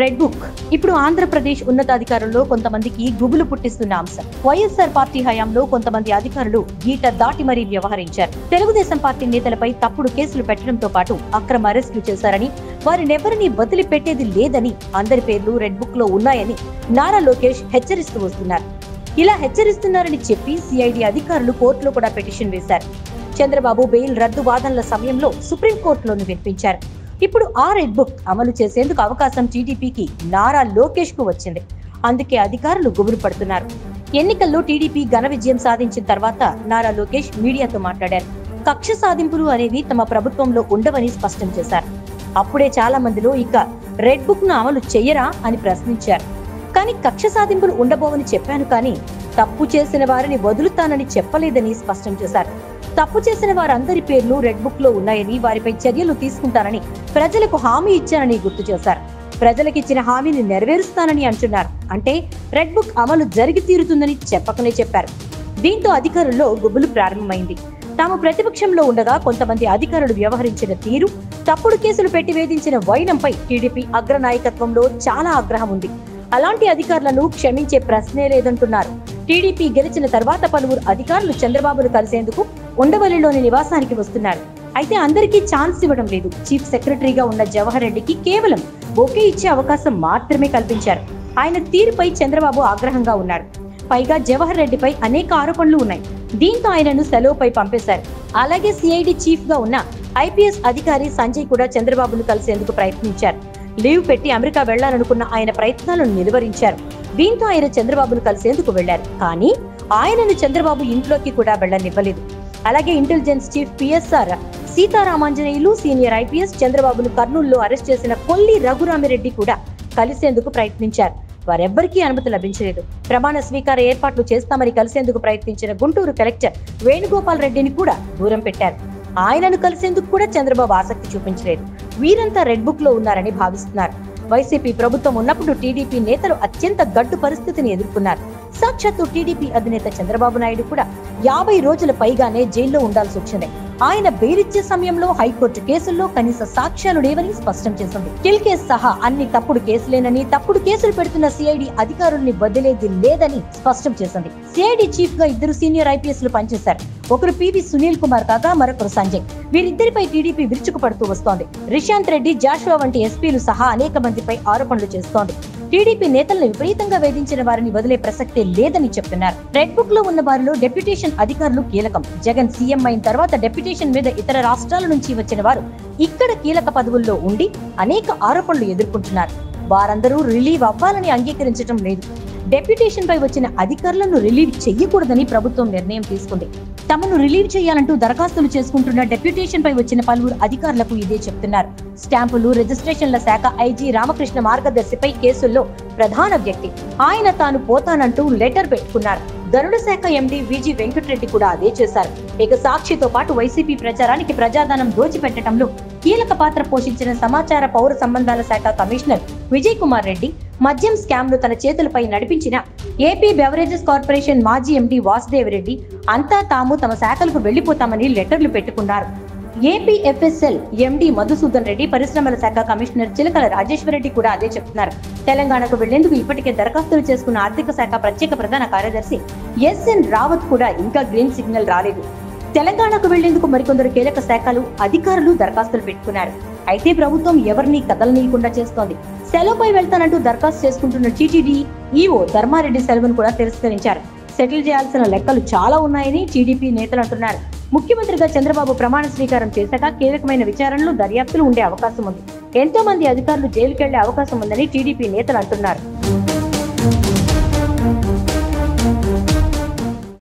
Red book ఇప్పుడు ఆంధ్రప్రదేశ్ ఉన్నతాధికారుల్లో కొంతమందికి గుబులు పుట్టిస్తున్న అంశం. వైఎస్ఆర్ పార్టీ హయాంలో కొంతమంది అధికారులు గీట దాటి మరీ వ్యవహరించారు. తెలుగుదేశం పార్టీ నేతలపై తప్పుడు కేసులు పెట్టడంతో పాటు అక్రమ అరెస్టులు చేశారని, వారినెవరిని వదిలిపెట్టేది లేదని, అందరి పేర్లు రెడ్ బుక్ లో ఉన్నాయని నారా లోకేష్ హెచ్చరిస్తూ వస్తున్నారు. ఇలా హెచ్చరిస్తున్నారని చెప్పి సిఐడి అధికారులు కోర్టులో కూడా పిటిషన్ వేశారు. చంద్రబాబు బెయిల్ రద్దు వాదనల సమయంలో సుప్రీంకోర్టులోనూ వినిపించారు. ఇప్పుడు ఆ రెడ్ బుక్ అమలు చేసేందుకు అవకాశం టీడీపీకి నారా లోకేష్ కు వచ్చింది. అందుకే అధికారులు గుబురు పడుతున్నారు. ఎన్నికల్లో టీడీపీ ఘన విజయం సాధించిన తర్వాత నారా లోకేష్ మీడియాతో మాట్లాడారు. కక్ష సాధింపులు అనేవి తమ ప్రభుత్వంలో ఉండవని స్పష్టం చేశారు. అప్పుడే చాలా మందిలో ఇక రెడ్ బుక్ ను అమలు చెయ్యరా అని ప్రశ్నించారు. కానీ కక్ష సాధింపులు ఉండబోవని చెప్పాను, కానీ తప్పు చేసిన వారిని వదులుతానని చెప్పలేదని స్పష్టం చేశారు. తప్పు చేసిన వారందరి పేర్లు రెడ్ బుక్ లో ఉన్నాయని, వారిపై చర్యలు తీసుకుంటానని ప్రజలకు హామీ ఇచ్చానని గుర్తు చేశారు. ప్రజలకిచ్చిన హామీని నెరవేరుస్తానని అంటున్నారు. అంటే రెడ్ బుక్ అమలు జరిగి తీరుతుందని చెప్పకనే చెప్పారు. దీంతో అధికారుల్లో గుబులు ప్రారంభమైంది. తాము ప్రతిపక్షంలో ఉండగా కొంతమంది అధికారులు వ్యవహరించిన తీరు, తప్పుడు కేసులు పెట్టి వేధించిన వైనంపై టీడీపీ అగ్రనాయకత్వంలో చాలా ఆగ్రహం ఉంది. అలాంటి అధికారులను క్షమించే ప్రశ్నే లేదంటున్నారు. టీడీపీ గెలిచిన తర్వాత పలువురు అధికారులు చంద్రబాబును కలిసేందుకు ఉండవల్లిలోని నివాసానికి వస్తున్నారు. అయితే అందరికీ ఛాన్స్ ఇవ్వడం లేదు. చీఫ్ సెక్రటరీగా ఉన్న జవహర్ రెడ్డికి కేవలం బొకే ఇచ్చే అవకాశం మాత్రమే కల్పించారు. ఆయన తీరుపై చంద్రబాబు ఆగ్రహంగా ఉన్నారు. పైగా జవహర్ రెడ్డిపై అనేక ఆరోపణలు ఉన్నాయి. దీంతో ఆయనను సెలవుపై పంపేశారు. అలాగే సిఐడి చీఫ్ గా ఉన్న ఐపీఎస్ అధికారి సంజయ్ కూడా చంద్రబాబును కలిసేందుకు ప్రయత్నించారు. లీవ్ పెట్టి అమెరికా వెళ్లాలనుకున్న ఆయన ప్రయత్నాలను నిలువరించారు. దీంతో ఆయన చంద్రబాబును కలిసేందుకు వెళ్లారు. కానీ ఆయనను చంద్రబాబు ఇంట్లోకి కూడా వెళ్లనివ్వలేదు. అలాగే intelligence chief PSR Seetharamanjaneyulu, senior IPS చంద్రబాబును కర్నూలులో అరెస్ట్ చేసిన కొల్లి రఘురామిరెడ్డి కూడా కలిసేందుకు ప్రయత్నించారు. వారెవ్వరికీ అనుమతి లభించలేదు. ప్రమాణ స్వీకార ఏర్పాట్లు చేస్తామని కలిసేందుకు ప్రయత్నించిన గుంటూరు కలెక్టర్ వేణుగోపాల్ రెడ్డిని కూడా దూరం పెట్టారు. ఆయనను కలిసేందుకు కూడా చంద్రబాబు ఆసక్తి చూపించలేదు. వీరంతా రెడ్ బుక్ లో ఉన్నారని భావిస్తున్నారు. వైసీపీ ప్రభుత్వం ఉన్నప్పుడు టీడీపీ నేతలు అత్యంత గడ్డు పరిస్థితిని ఎదుర్కొన్నారు. సాక్షాత్తు టీడీపీ అధినేత చంద్రబాబు నాయుడు కూడా 50 రోజుల పైగానే జైల్లో ఉండాల్సి వచ్చింది. ఆయన బెయిలిచ్చే సమయంలో హైకోర్టు కేసుల్లో కనీస సాక్ష్యాలు లేవని స్పష్టం చేసింది. కిల్ కేసు సహా అన్ని తప్పుడు కేసులేనని, తప్పుడు కేసులు పెడుతున్న సిఐడి అధికారుల్ని వదిలేది లేదని స్పష్టం చేసింది. సిఐడి చీఫ్ గా 2 సీనియర్ ఐపీఎస్ లు పనిచేశారు. ఒకరు పివి సునీల్ కుమార్ కాగా మరొకరు సంజయ్. వీరిద్దరిపై టీడీపీ విరుచుకుపడుతూ వస్తోంది. రిషాంత్ రెడ్డి, జాషువా వంటి ఎస్పీలు సహా అనేక మందిపై ఆరోపణలు చేస్తోంది. టీడీపీ నేతలను విపరీతంగా వేధించిన వారిని వదిలే ప్రసక్తే లేదని చెప్తున్నారు. రెడ్ బుక్ లో ఉన్న వారిలో డెప్యుటేషన్ అధికారులు కీలకం. జగన్ సీఎం అయిన తర్వాత డెప్యుటేషన్ మీద ఇతర రాష్ట్రాల నుంచి వచ్చిన వారు ఇక్కడ కీలక పదవుల్లో ఉండి అనేక ఆరోపణలు ఎదుర్కొంటున్నారు. వారందరూ రిలీవ్ అవ్వాలని అంగీకరించడం లేదు. డెప్యుటేషన్ పై వచ్చిన అధికారులను రిలీవ్ చెయ్యకూడదని ప్రభుత్వం నిర్ణయం తీసుకుంది. తమను రిలీవ్ చేయాలంటూ దరఖాస్తులు చేసుకుంటున్న డెప్యుటేషన్ పై వచ్చిన పలువురు అధికారులకు ఇదే చెప్తున్నారు. స్టాంపులు, రిజిస్ట్రేషన్ల శాఖ ఐజీ రామకృష్ణ మార్గదర్శిపై కేసుల్లో ప్రధాన వ్యక్తి. ఆయన తాను పోతానంటూ లెటర్ పెట్టుకున్నారు. గరుడ శాఖ ఎండీ విజి వెంకటరెడ్డి కూడా అదే చేశారు. ఇక సాక్షితో పాటు వైసీపీ ప్రచారానికి ప్రజాధనం దోచిపెట్టడంలో కీలక పాత్ర పోషించిన సమాచార పౌర సంబంధాల శాఖ కమిషనర్ విజయ్ కుమార్ రెడ్డి మద్యం స్కామ్ ను తన చేతులపై నడిపించిన ఏపీ బెవరేజెస్ కార్పొరేషన్ మాజీ ఎండీ వాసుదేవ్ రెడ్డి అంతా తాము తమ శాఖలకు వెళ్లిపోతామని లెటర్లు పెట్టుకున్నారు. ఏపీఎఫ్ఎస్ఎల్ ఎండీ మధుసూదన్ రెడ్డి, పరిశ్రమల శాఖ కమిషనర్ చిలకల రాజేశ్వరరెడ్డి కూడా అదే చెప్తున్నారు. తెలంగాణకు వెళ్లేందుకు ఇప్పటికే దరఖాస్తులు చేసుకున్న ఆర్థిక శాఖ ప్రత్యేక ప్రధాన కార్యదర్శి ఎస్ఎన్ రావత్ కూడా ఇంకా గ్రీన్ సిగ్నల్ రాలేదు. తెలంగాణకు వెళ్లేందుకు మరికొందరు కీలక శాఖలు అధికారులు దరఖాస్తులు పెట్టుకున్నారు. అయితే ప్రభుత్వం ఎవరినీ కదలనీయకుండా చేస్తోంది. సెలవుపై వెళ్తానంటూ దరఖాస్తు చేసుకుంటున్న టీటీడీ ఈవో ధర్మారెడ్డి సెలవును కూడా తిరస్కరించారు. సెటిల్ చేయాల్సిన లెక్కలు చాలా ఉన్నాయని టీడీపీ నేతలు అంటున్నారు. ముఖ్యమంత్రిగా చంద్రబాబు ప్రమాణ స్వీకారం చేశాక కీలకమైన విచారణలు, దర్యాప్తులు ఉండే అవకాశం ఉంది. ఎంతో మంది అధికారులు జైలుకెళ్లే అవకాశం ఉందని టీడీపీ నేతలు అంటున్నారు.